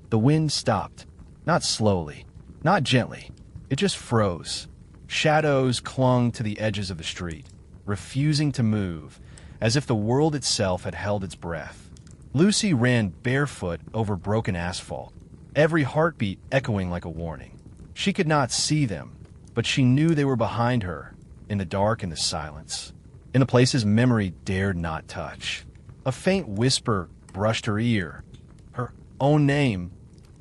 The wind stopped. Not slowly, not gently. It just froze. Shadows clung to the edges of the street, refusing to move, as if the world itself had held its breath. Lucie ran barefoot over broken asphalt, every heartbeat echoing like a warning. She could not see them, but she knew they were behind her, in the dark and the silence, in the places memory dared not touch. A faint whisper brushed her ear, her own name,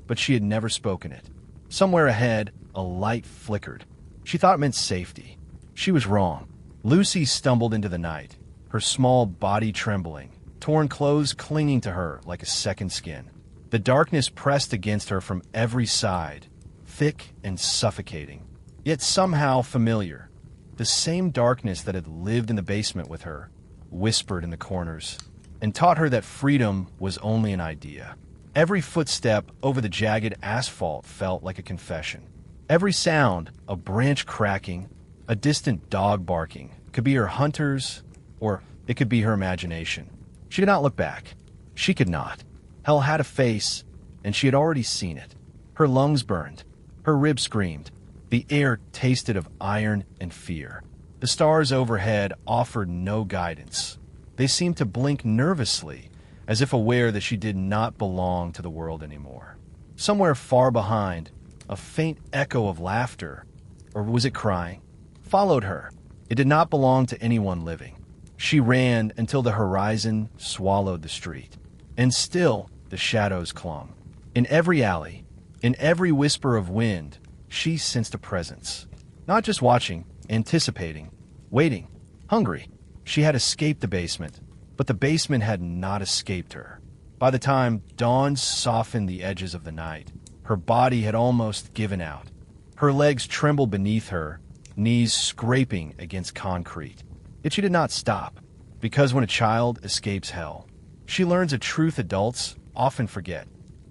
but she had never spoken it. Somewhere ahead, a light flickered. She thought it meant safety. She was wrong. Lucie stumbled into the night, her small body trembling, torn clothes clinging to her like a second skin. The darkness pressed against her from every side, thick and suffocating, yet somehow familiar. The same darkness that had lived in the basement with her, whispered in the corners, and taught her that freedom was only an idea. Every footstep over the jagged asphalt felt like a confession. Every sound, a branch cracking, a distant dog barking, could be her hunter's, or it could be her imagination. She could not look back. She could not. Hell had a face, and she had already seen it. Her lungs burned. Her ribs screamed. The air tasted of iron and fear. The stars overhead offered no guidance. They seemed to blink nervously, as if aware that she did not belong to the world anymore. Somewhere far behind, a faint echo of laughter, or was it crying, followed her. It did not belong to anyone living. She ran until the horizon swallowed the street. And still, the shadows clung. In every alley, in every whisper of wind, she sensed a presence. Not just watching, anticipating, waiting, hungry. She had escaped the basement, but the basement had not escaped her. By the time dawn softened the edges of the night, her body had almost given out. Her legs trembled beneath her, knees scraping against concrete. Yet she did not stop, because when a child escapes hell, she learns a truth adults often forget.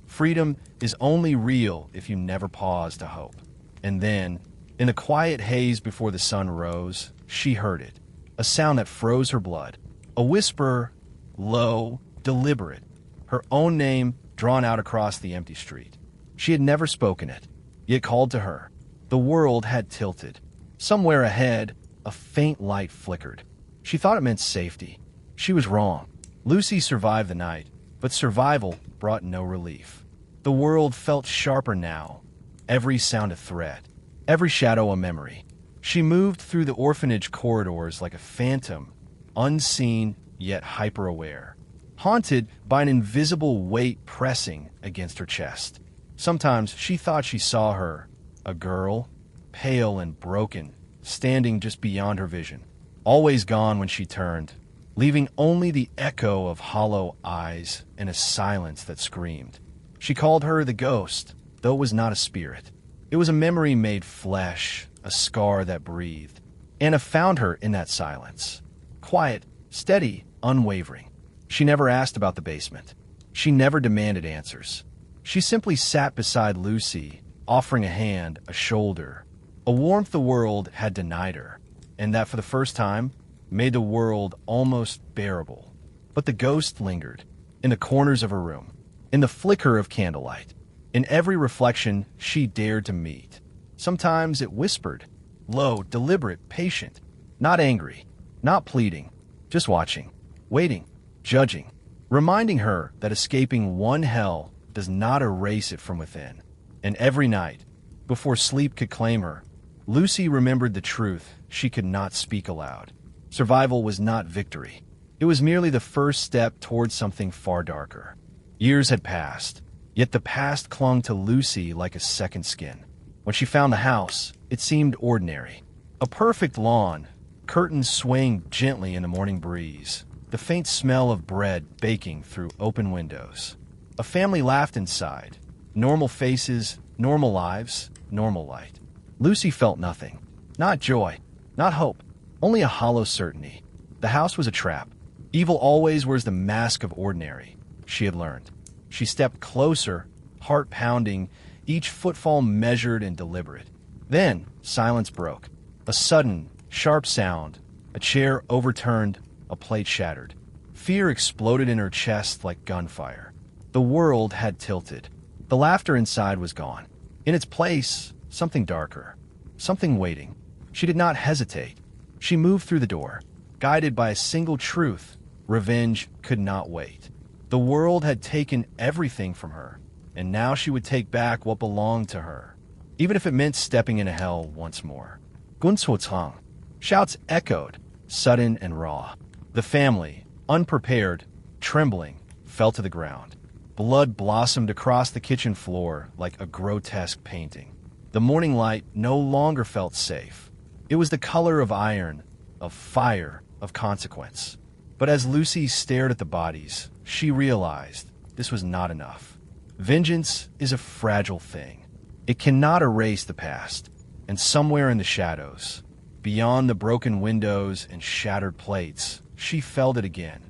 Freedom is only real if you never pause to hope. And then, in the quiet haze before the sun rose, she heard it, a sound that froze her blood, a whisper, low, deliberate, her own name drawn out across the empty street. She had never spoken it, yet called to her. The world had tilted. Somewhere ahead, a faint light flickered. She thought it meant safety. She was wrong. Lucie survived the night, but survival brought no relief. The world felt sharper now, every sound a threat, every shadow a memory. She moved through the orphanage corridors like a phantom, unseen yet hyper-aware, haunted by an invisible weight pressing against her chest. Sometimes she thought she saw her, a girl, pale and broken, standing just beyond her vision, always gone when she turned, leaving only the echo of hollow eyes and a silence that screamed. She called her the ghost, though it was not a spirit. It was a memory made flesh, a scar that breathed. Anna found her in that silence, quiet, steady, unwavering. She never asked about the basement. She never demanded answers. She simply sat beside Lucie, offering a hand, a shoulder, a warmth the world had denied her, and that for the first time made the world almost bearable. But the ghost lingered, in the corners of her room, in the flicker of candlelight, in every reflection she dared to meet. Sometimes it whispered, low, deliberate, patient, not angry, not pleading, just watching, waiting, judging, reminding her that escaping one hell does not erase it from within. And every night, before sleep could claim her, Lucie remembered the truth she could not speak aloud. Survival was not victory. It was merely the first step towards something far darker. Years had passed, yet the past clung to Lucie like a second skin. When she found the house, it seemed ordinary. A perfect lawn, curtains swaying gently in the morning breeze, the faint smell of bread baking through open windows. A family laughed inside. Normal faces, normal lives, normal light. Lucie felt nothing. Not joy, not hope, only a hollow certainty. The house was a trap. Evil always wears the mask of ordinary, she had learned. She stepped closer, heart pounding, each footfall measured and deliberate. Then, silence broke. A sudden, sharp sound. A chair overturned, a plate shattered. Fear exploded in her chest like gunfire. The world had tilted. The laughter inside was gone. In its place, something darker. Something waiting. She did not hesitate. She moved through the door, guided by a single truth: revenge could not wait. The world had taken everything from her, and now she would take back what belonged to her, even if it meant stepping into hell once more. Gunsuotang. Shouts echoed, sudden and raw. The family, unprepared, trembling, fell to the ground. Blood blossomed across the kitchen floor like a grotesque painting. The morning light no longer felt safe. It was the color of iron, of fire, of consequence. But as Lucie stared at the bodies, she realized this was not enough. Vengeance is a fragile thing. It cannot erase the past, and somewhere in the shadows, beyond the broken windows and shattered plates, she felt it again.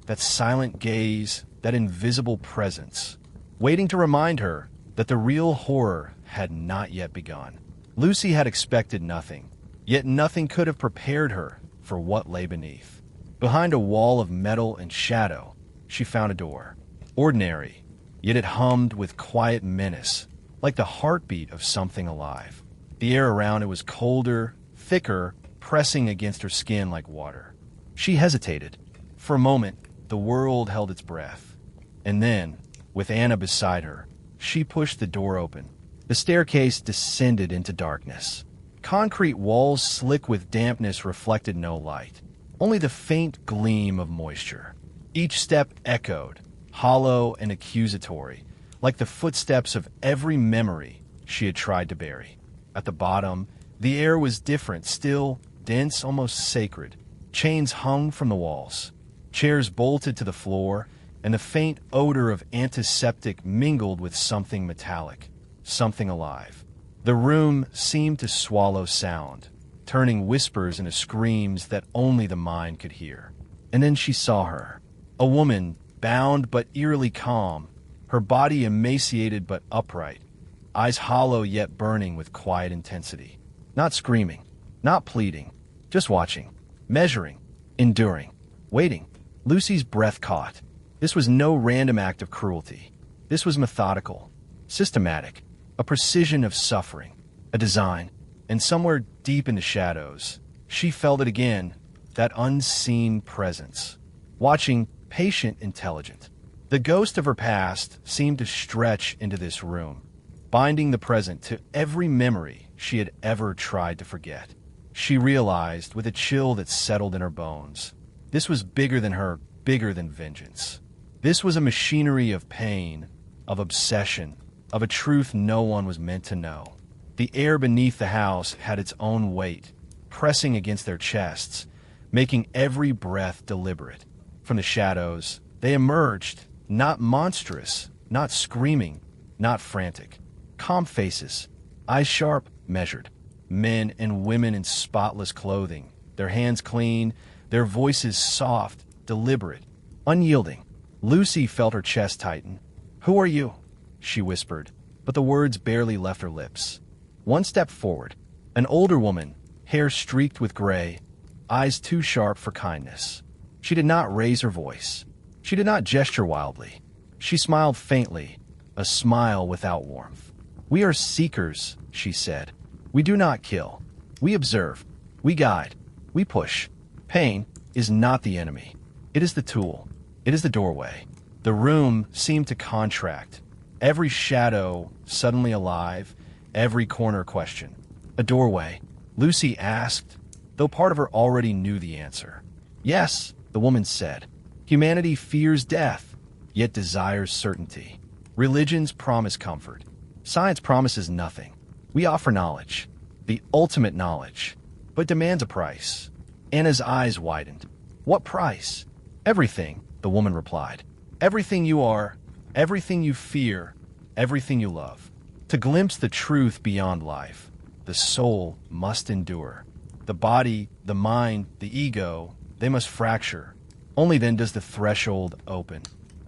That silent gaze, that invisible presence, waiting to remind her that the real horror had not yet begun. Lucie had expected nothing, yet nothing could have prepared her for what lay beneath. Behind a wall of metal and shadow, she found a door. Ordinary, yet it hummed with quiet menace, like the heartbeat of something alive. The air around it was colder, thicker, pressing against her skin like water. She hesitated. For a moment, the world held its breath. And then, with Anna beside her, she pushed the door open. The staircase descended into darkness. Concrete walls slick with dampness reflected no light, only the faint gleam of moisture. Each step echoed, hollow and accusatory, like the footsteps of every memory she had tried to bury. At the bottom, the air was different, still, dense, almost sacred. Chains hung from the walls. Chairs bolted to the floor, and the faint odor of antiseptic mingled with something metallic, something alive. The room seemed to swallow sound, turning whispers into screams that only the mind could hear. And then she saw her. A woman, bound but eerily calm, her body emaciated but upright, eyes hollow yet burning with quiet intensity. Not screaming, not pleading, just watching, measuring, enduring, waiting. Lucie's breath caught. This was no random act of cruelty. This was methodical, systematic, a precision of suffering, a design. And somewhere deep in the shadows, she felt it again, that unseen presence. Watching, patient, intelligent. The ghost of her past seemed to stretch into this room, binding the present to every memory she had ever tried to forget. She realized with a chill that settled in her bones, this was bigger than her, bigger than vengeance. This was a machinery of pain, of obsession, of a truth no one was meant to know. The air beneath the house had its own weight, pressing against their chests, making every breath deliberate. From the shadows, they emerged, not monstrous, not screaming, not frantic. Calm faces, eyes sharp, measured. Men and women in spotless clothing, their hands clean, their voices soft, deliberate, unyielding. Lucie felt her chest tighten. "Who are you?" she whispered, but the words barely left her lips. One step forward, an older woman, hair streaked with gray, eyes too sharp for kindness. She did not raise her voice. She did not gesture wildly. She smiled faintly, a smile without warmth. "We are seekers," she said. "We do not kill. We observe. We guide. We push. Pain is not the enemy. It is the tool. It is the doorway." The room seemed to contract, every shadow suddenly alive, every corner question. "A doorway?" Lucie asked, though part of her already knew the answer. "Yes," the woman said. "Humanity fears death, yet desires certainty. Religions promise comfort. Science promises nothing. We offer knowledge, the ultimate knowledge, but demands a price." Anna's eyes widened. "What price?" "Everything," the woman replied. "Everything you are, everything you fear, everything you love. To glimpse the truth beyond life, the soul must endure. The body, the mind, the ego, they must fracture. Only then does the threshold open."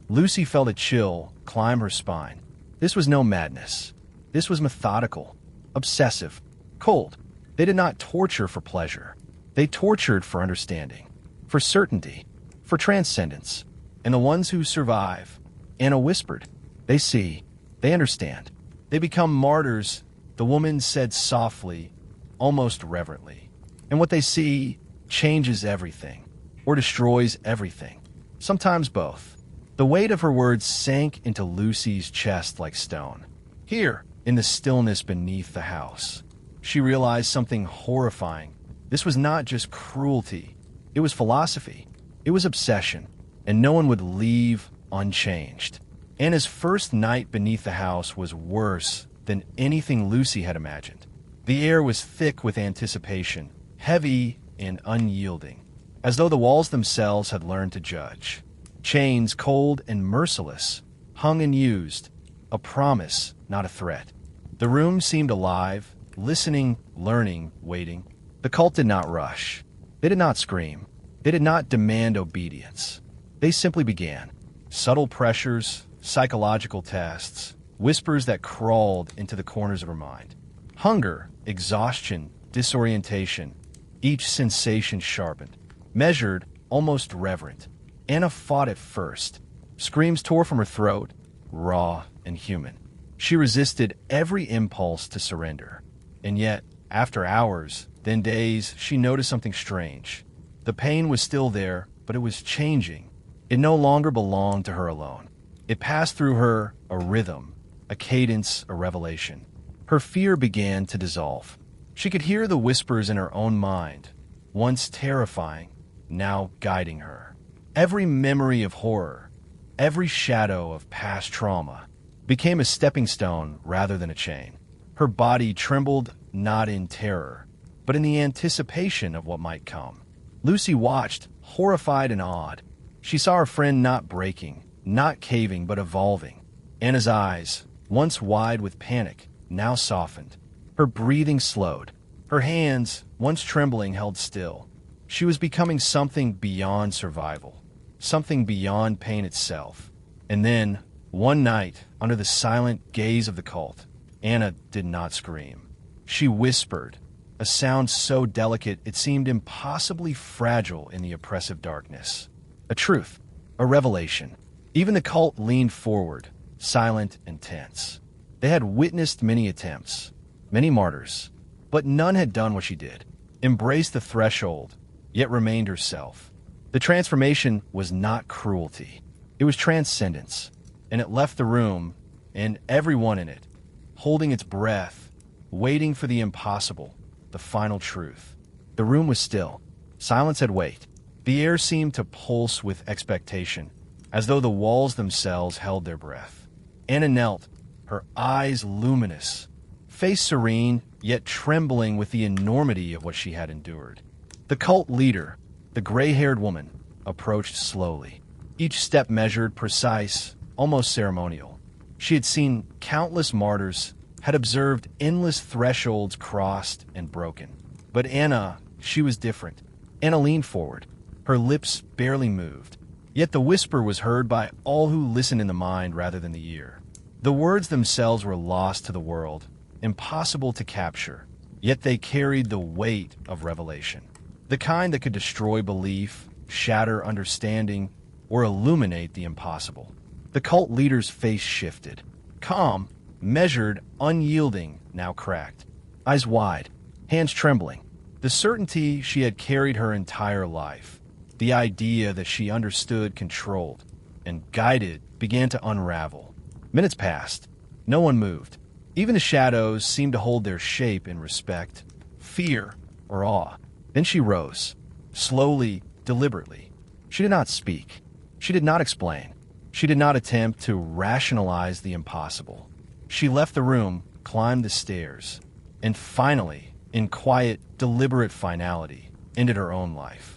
Lucie felt a chill climb her spine. This was no madness. This was methodical, obsessive, cold. They did not torture for pleasure. They tortured for understanding, for certainty, for transcendence. And the ones who survive, Anna whispered, they see, They understand. They become martyrs, the woman said softly, almost reverently. And what they see changes everything, or destroys everything. Sometimes both. The weight of her words sank into Lucie's chest like stone. Here, in the stillness beneath the house, she realized something horrifying. This was not just cruelty. It was philosophy. It was obsession. And no one would leave unchanged. Anna's first night beneath the house was worse than anything Lucie had imagined. The air was thick with anticipation, heavy and unyielding, as though the walls themselves had learned to judge. Chains, cold and merciless, hung and used, a promise, not a threat. The room seemed alive, listening, learning, waiting. The cult did not rush. They did not scream. They did not demand obedience. They simply began. Subtle pressures, psychological tests, whispers that crawled into the corners of her mind. Hunger, exhaustion, disorientation, each sensation sharpened, measured, almost reverent. Anna fought at first. Screams tore from her throat, raw and human. She resisted every impulse to surrender. And yet, after hours, then days, she noticed something strange. The pain was still there, but it was changing. It no longer belonged to her alone. It passed through her, a rhythm, a cadence, a revelation. Her fear began to dissolve. She could hear the whispers in her own mind, once terrifying, now guiding her. Every memory of horror, every shadow of past trauma, became a stepping stone rather than a chain. Her body trembled not in terror, but in the anticipation of what might come. Lucie watched, horrified and awed. She saw her friend not breaking, not caving, but evolving. Anna's eyes, once wide with panic, now softened. Her breathing slowed. Her hands, once trembling, held still. She was becoming something beyond survival, something beyond pain itself. And then, one night, under the silent gaze of the cult, Anna did not scream. She whispered, a sound so delicate it seemed impossibly fragile in the oppressive darkness. A truth, a revelation. Even the cult leaned forward, silent and tense. They had witnessed many attempts, many martyrs, but none had done what she did, embraced the threshold, yet remained herself. The transformation was not cruelty. It was transcendence, and it left the room, and everyone in it, holding its breath, waiting for the impossible, the final truth. The room was still. Silence had weight. The air seemed to pulse with expectation, as though the walls themselves held their breath. Anna knelt, her eyes luminous, face serene, yet trembling with the enormity of what she had endured. The cult leader, the gray-haired woman, approached slowly, each step measured, precise, almost ceremonial. She had seen countless martyrs, had observed endless thresholds crossed and broken. But Anna, she was different. Anna leaned forward. Her lips barely moved. Yet the whisper was heard by all who listen in the mind rather than the ear. The words themselves were lost to the world, impossible to capture, yet they carried the weight of revelation. The kind that could destroy belief, shatter understanding, or illuminate the impossible. The cult leader's face shifted. Calm, measured, unyielding, now cracked. Eyes wide, hands trembling. The certainty she had carried her entire life. The idea that she understood, controlled, and guided began to unravel. Minutes passed. No one moved. Even the shadows seemed to hold their shape in respect, fear, or awe. Then she rose, slowly, deliberately. She did not speak. She did not explain. She did not attempt to rationalize the impossible. She left the room, climbed the stairs, and finally, in quiet, deliberate finality, ended her own life.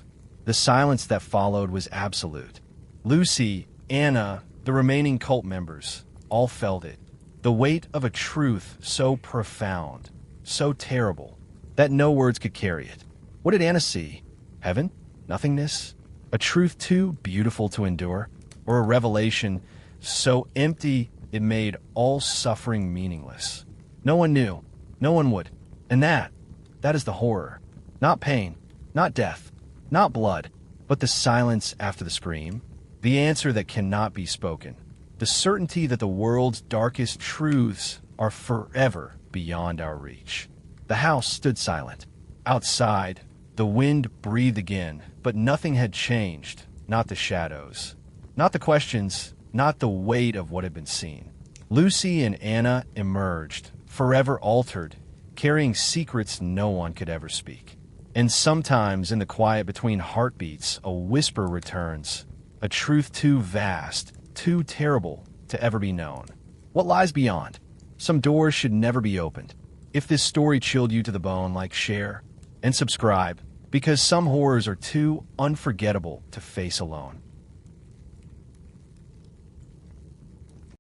The silence that followed was absolute. Lucie, Anna, the remaining cult members, all felt it. The weight of a truth so profound, so terrible, that no words could carry it. What did Anna see? Heaven? Nothingness? A truth too beautiful to endure? Or a revelation so empty it made all suffering meaningless? No one knew. No one would. And that is the horror. Not pain, not death, not blood, but the silence after the scream. The answer that cannot be spoken. The certainty that the world's darkest truths are forever beyond our reach. The house stood silent. Outside, the wind breathed again, but nothing had changed. Not the shadows. Not the questions. Not the weight of what had been seen. Lucie and Anna emerged, forever altered, carrying secrets no one could ever speak. And sometimes in the quiet between heartbeats, a whisper returns, a truth too vast, too terrible to ever be known. What lies beyond? Some doors should never be opened. If this story chilled you to the bone, like, share, and subscribe, because some horrors are too unforgettable to face alone.